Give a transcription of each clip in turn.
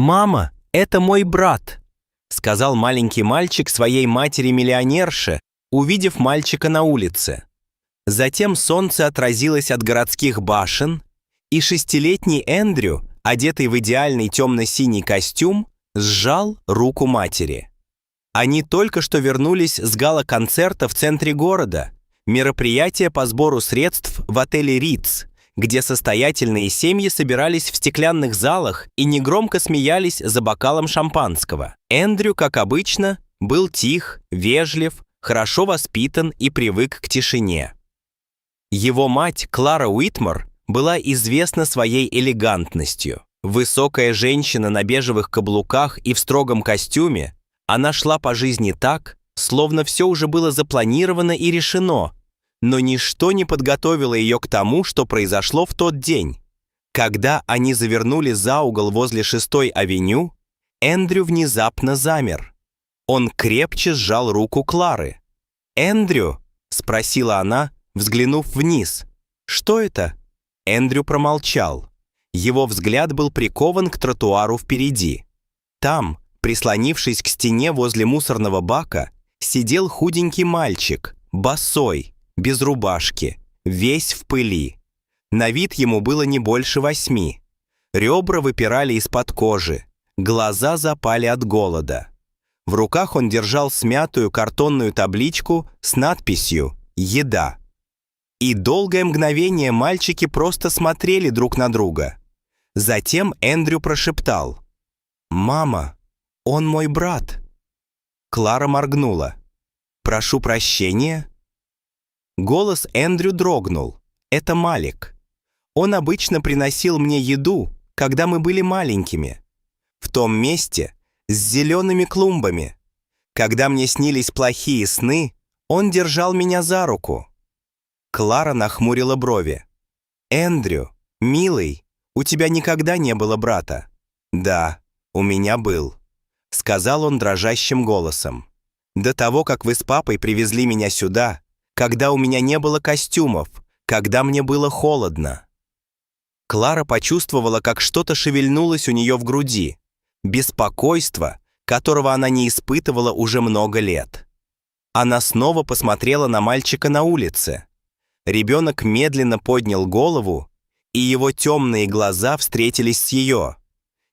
«Мама, это мой брат», — сказал маленький мальчик своей матери-миллионерше, увидев мальчика на улице. Затем солнце отразилось от городских башен, и шестилетний Эндрю, одетый в идеальный темно-синий костюм, сжал руку матери. Они только что вернулись с гала-концерта в центре города, мероприятие по сбору средств в отеле «Ритц», где состоятельные семьи собирались в стеклянных залах и негромко смеялись за бокалом шампанского. Эндрю, как обычно, был тих, вежлив, хорошо воспитан и привык к тишине. Его мать, Клара Уитмор, была известна своей элегантностью. Высокая женщина на бежевых каблуках и в строгом костюме, она шла по жизни так, словно все уже было запланировано и решено, но ничто не подготовило ее к тому, что произошло в тот день. Когда они завернули за угол возле 6-й авеню, Эндрю внезапно замер. Он крепче сжал руку Клары. «Эндрю?» — спросила она, взглянув вниз. «Что это?» Эндрю промолчал. Его взгляд был прикован к тротуару впереди. Там, прислонившись к стене возле мусорного бака, сидел худенький мальчик, босой, без рубашки, весь в пыли. На вид ему было не больше 8. Ребра выпирали из-под кожи, глаза запали от голода. В руках он держал смятую картонную табличку с надписью «Еда». И долгое мгновение мальчики просто смотрели друг на друга. Затем Эндрю прошептал: «Мама, он мой брат». Клара моргнула. «Прошу прощения?» Голос Эндрю дрогнул. Это Малик. Он обычно приносил мне еду, когда мы были маленькими. В том месте с зелеными клумбами. Когда мне снились плохие сны, он держал меня за руку. Клара нахмурила брови. «Эндрю, милый, у тебя никогда не было брата?» «Да, у меня был», — сказал он дрожащим голосом. «До того, как вы с папой привезли меня сюда, когда у меня не было костюмов, когда мне было холодно». Клара почувствовала, как что-то шевельнулось у нее в груди. Беспокойство, которого она не испытывала уже много лет. Она снова посмотрела на мальчика на улице. Ребенок медленно поднял голову, и его темные глаза встретились с ее,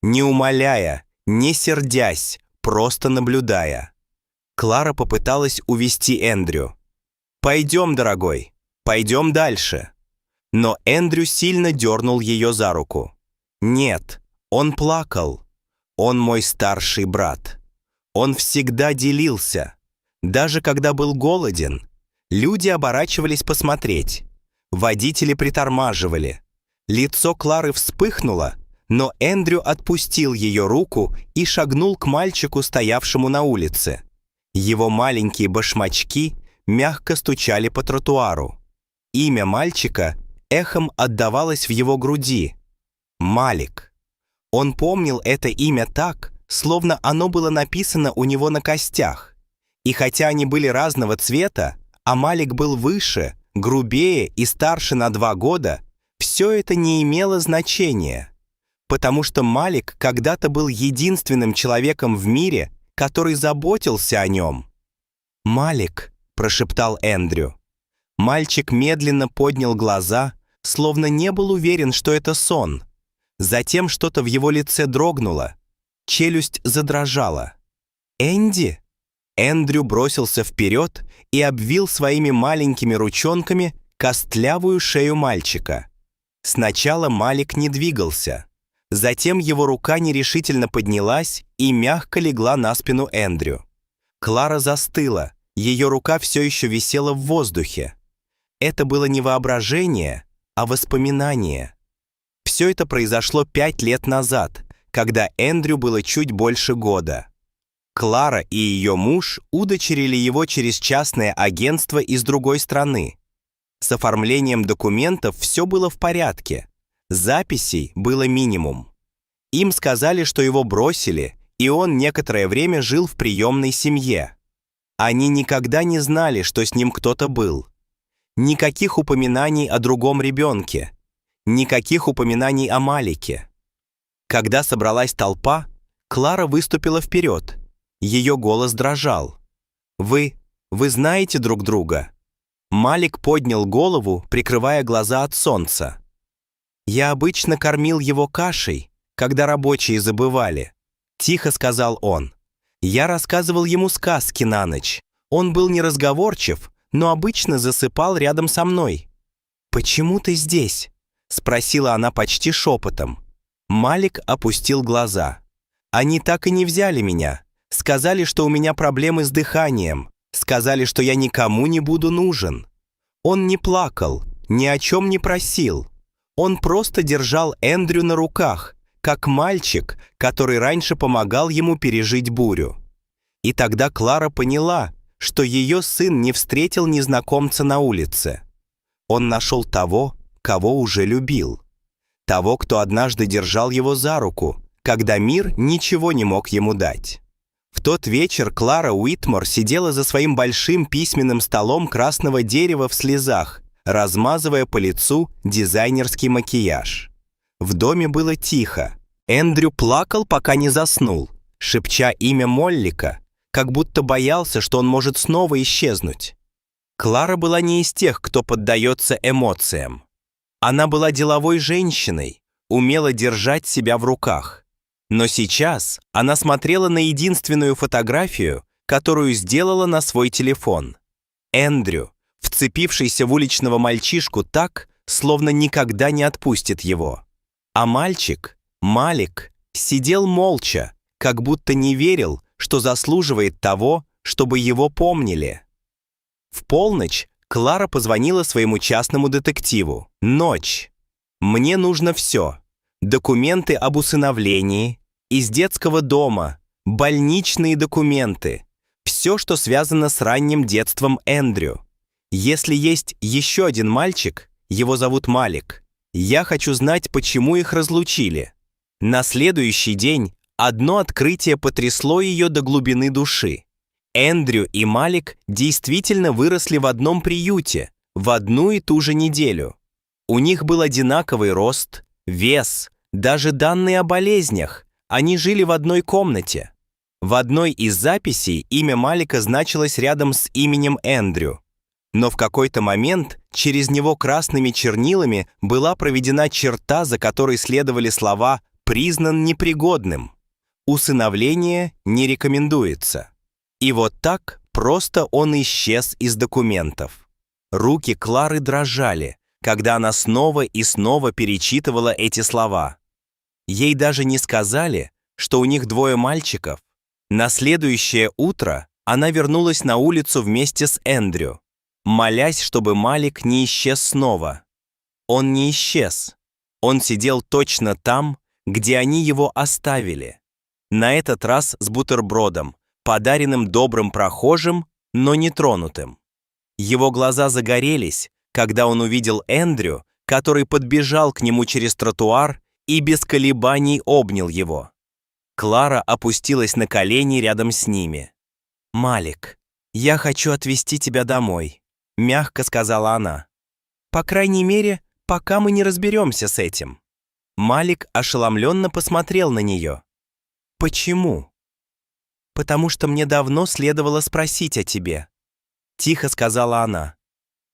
не умоляя, не сердясь, просто наблюдая. Клара попыталась увести Эндрю. «Пойдем, дорогой, пойдем дальше». Но Эндрю сильно дернул ее за руку. «Нет, он плакал. Он мой старший брат. Он всегда делился. Даже когда был голоден, люди оборачивались посмотреть. Водители притормаживали. Лицо Клары вспыхнуло, но Эндрю отпустил ее руку и шагнул к мальчику, стоявшему на улице. Его маленькие башмачки мягко стучали по тротуару. Имя мальчика эхом отдавалось в его груди. Малик. Он помнил это имя так, словно оно было написано у него на костях. И хотя они были разного цвета, а Малик был выше, грубее и старше на 2 года, все это не имело значения, потому что Малик когда-то был единственным человеком в мире, который заботился о нем. «Малик», — прошептал Эндрю. Мальчик медленно поднял глаза, словно не был уверен, что это сон. Затем что-то в его лице дрогнуло. Челюсть задрожала. «Энди?» Эндрю бросился вперед и обвил своими маленькими ручонками костлявую шею мальчика. Сначала Малик не двигался. Затем его рука нерешительно поднялась и мягко легла на спину Эндрю. Клара застыла, ее рука все еще висела в воздухе. Это было не воображение, а воспоминание. Все это произошло 5 лет назад, когда Эндрю было чуть больше года. Клара и ее муж удочерили его через частное агентство из другой страны. С оформлением документов все было в порядке. Записей было минимум. Им сказали, что его бросили, и он некоторое время жил в приемной семье. Они никогда не знали, что с ним кто-то был. Никаких упоминаний о другом ребенке. Никаких упоминаний о Малике. Когда собралась толпа, Клара выступила вперед. Ее голос дрожал. «Вы знаете друг друга?» Малик поднял голову, прикрывая глаза от солнца. «Я обычно кормил его кашей, когда рабочие забывали», — тихо сказал он. «Я рассказывал ему сказки на ночь. Он был неразговорчив, но обычно засыпал рядом со мной». «Почему ты здесь?» — спросила она почти шепотом. Малик опустил глаза. «Они так и не взяли меня. Сказали, что у меня проблемы с дыханием. Сказали, что я никому не буду нужен». Он не плакал, ни о чем не просил. Он просто держал Эндрю на руках, как мальчик, который раньше помогал ему пережить бурю. И тогда Клара поняла, что ее сын не встретил незнакомца на улице. Он нашел того, кого уже любил. Того, кто однажды держал его за руку, когда мир ничего не мог ему дать. В тот вечер Клара Уитмор сидела за своим большим письменным столом красного дерева в слезах, размазывая по лицу дизайнерский макияж. В доме было тихо. Эндрю плакал, пока не заснул, шепча имя Моллика, как будто боялся, что он может снова исчезнуть. Клара была не из тех, кто поддается эмоциям. Она была деловой женщиной, умела держать себя в руках. Но сейчас она смотрела на единственную фотографию, которую сделала на свой телефон. Эндрю, вцепившийся в уличного мальчишку так, словно никогда не отпустит его. А мальчик, Малик, сидел молча, как будто не верил, что заслуживает того, чтобы его помнили. В полночь Клара позвонила своему частному детективу. «Ночь. Мне нужно все. Документы об усыновлении, из детского дома, больничные документы, все, что связано с ранним детством Эндрю. Если есть еще один мальчик, его зовут Малик, я хочу знать, почему их разлучили». На следующий день одно открытие потрясло ее до глубины души. Эндрю и Малик действительно выросли в одном приюте в одну и ту же неделю. У них был одинаковый рост, вес, даже данные о болезнях. Они жили в одной комнате. В одной из записей имя Малика значилось рядом с именем Эндрю. Но в какой-то момент через него красными чернилами была проведена черта, за которой следовали слова «признан непригодным». «Усыновление не рекомендуется». И вот так просто он исчез из документов. Руки Клары дрожали, когда она снова и снова перечитывала эти слова. Ей даже не сказали, что у них двое мальчиков. На следующее утро она вернулась на улицу вместе с Эндрю, молясь, чтобы Малик не исчез снова. Он не исчез. Он сидел точно там, где они его оставили. На этот раз с бутербродом, подаренным добрым прохожим, но не тронутым. Его глаза загорелись, когда он увидел Эндрю, который подбежал к нему через тротуар и без колебаний обнял его. Клара опустилась на колени рядом с ними. «Малик, я хочу отвезти тебя домой», — мягко сказала она. «По крайней мере, пока мы не разберемся с этим». Малик ошеломленно посмотрел на нее. «Почему?» «Потому что мне давно следовало спросить о тебе», — тихо сказала она.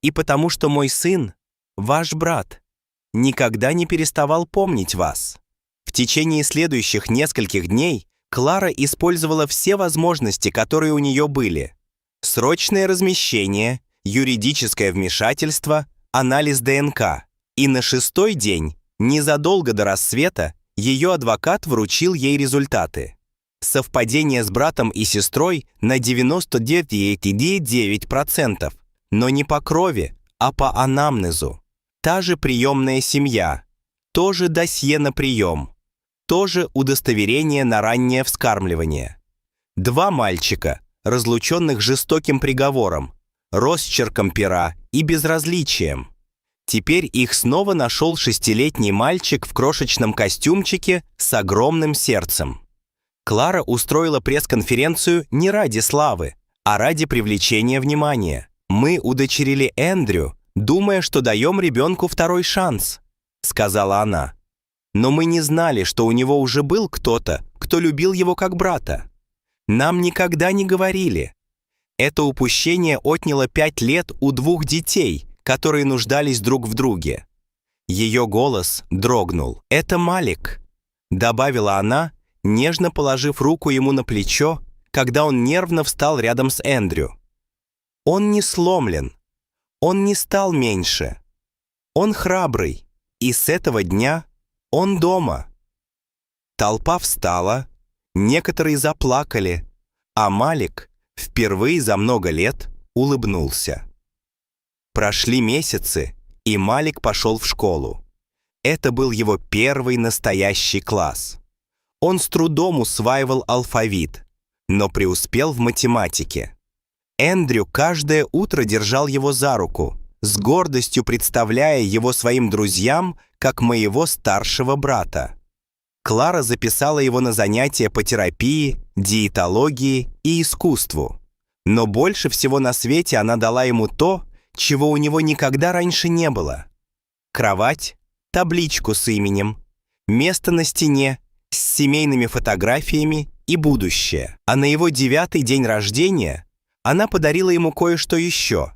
«И потому что мой сын, ваш брат, никогда не переставал помнить вас». В течение следующих нескольких дней Клара использовала все возможности, которые у нее были. Срочное размещение, юридическое вмешательство, анализ ДНК. И на 6-й день, незадолго до рассвета, ее адвокат вручил ей результаты. Совпадение с братом и сестрой на 99,9%, но не по крови, а по анамнезу. Та же приемная семья, тоже досье на прием, тоже удостоверение на раннее вскармливание. 2 мальчика, разлученных жестоким приговором, росчерком пера и безразличием. Теперь их снова нашел 6-летний мальчик в крошечном костюмчике с огромным сердцем. Клара устроила пресс-конференцию не ради славы, а ради привлечения внимания. «Мы удочерили Эндрю, думая, что даем ребенку второй шанс», — сказала она. «Но мы не знали, что у него уже был кто-то, кто любил его как брата. Нам никогда не говорили. Это упущение отняло 5 лет у 2 детей, которые нуждались друг в друге. Ее голос дрогнул. «Это Малик», — добавила она, нежно положив руку ему на плечо, когда он нервно встал рядом с Эндрю. «Он не сломлен. Он не стал меньше. Он храбрый, и с этого дня он дома». Толпа встала, некоторые заплакали, а Малик впервые за много лет улыбнулся. Прошли месяцы, и Малик пошел в школу. Это был его первый настоящий класс. Он с трудом усваивал алфавит, но преуспел в математике. Эндрю каждое утро держал его за руку, с гордостью представляя его своим друзьям как моего старшего брата. Клара записала его на занятия по терапии, диетологии и искусству. Но больше всего на свете она дала ему то, чего у него никогда раньше не было. Кровать, табличку с именем, место на стене с семейными фотографиями и будущее. А на его 9-й день рождения она подарила ему кое-что еще.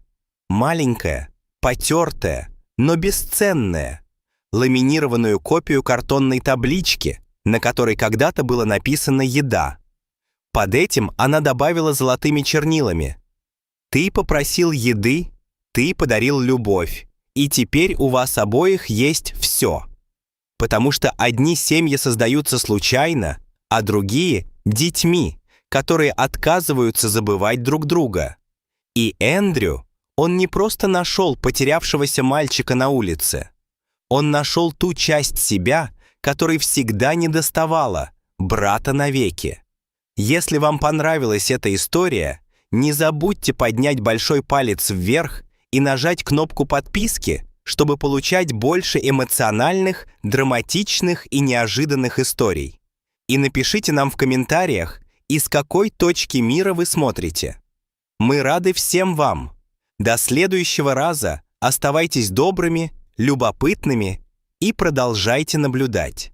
Маленькое, потертое, но бесценное, ламинированную копию картонной таблички, на которой когда-то было написано «Еда». Под этим она добавила золотыми чернилами: «Ты попросил еды, ты подарил любовь, и теперь у вас обоих есть все». Потому что одни семьи создаются случайно, а другие — детьми, которые отказываются забывать друг друга. И Эндрю, он не просто нашел потерявшегося мальчика на улице. Он нашел ту часть себя, которой всегда недоставало, брата навеки. Если вам понравилась эта история, не забудьте поднять большой палец вверх и нажать кнопку подписки, чтобы получать больше эмоциональных, драматичных и неожиданных историй. И напишите нам в комментариях, из какой точки мира вы смотрите. Мы рады всем вам. До следующего раза оставайтесь добрыми, любопытными и продолжайте наблюдать.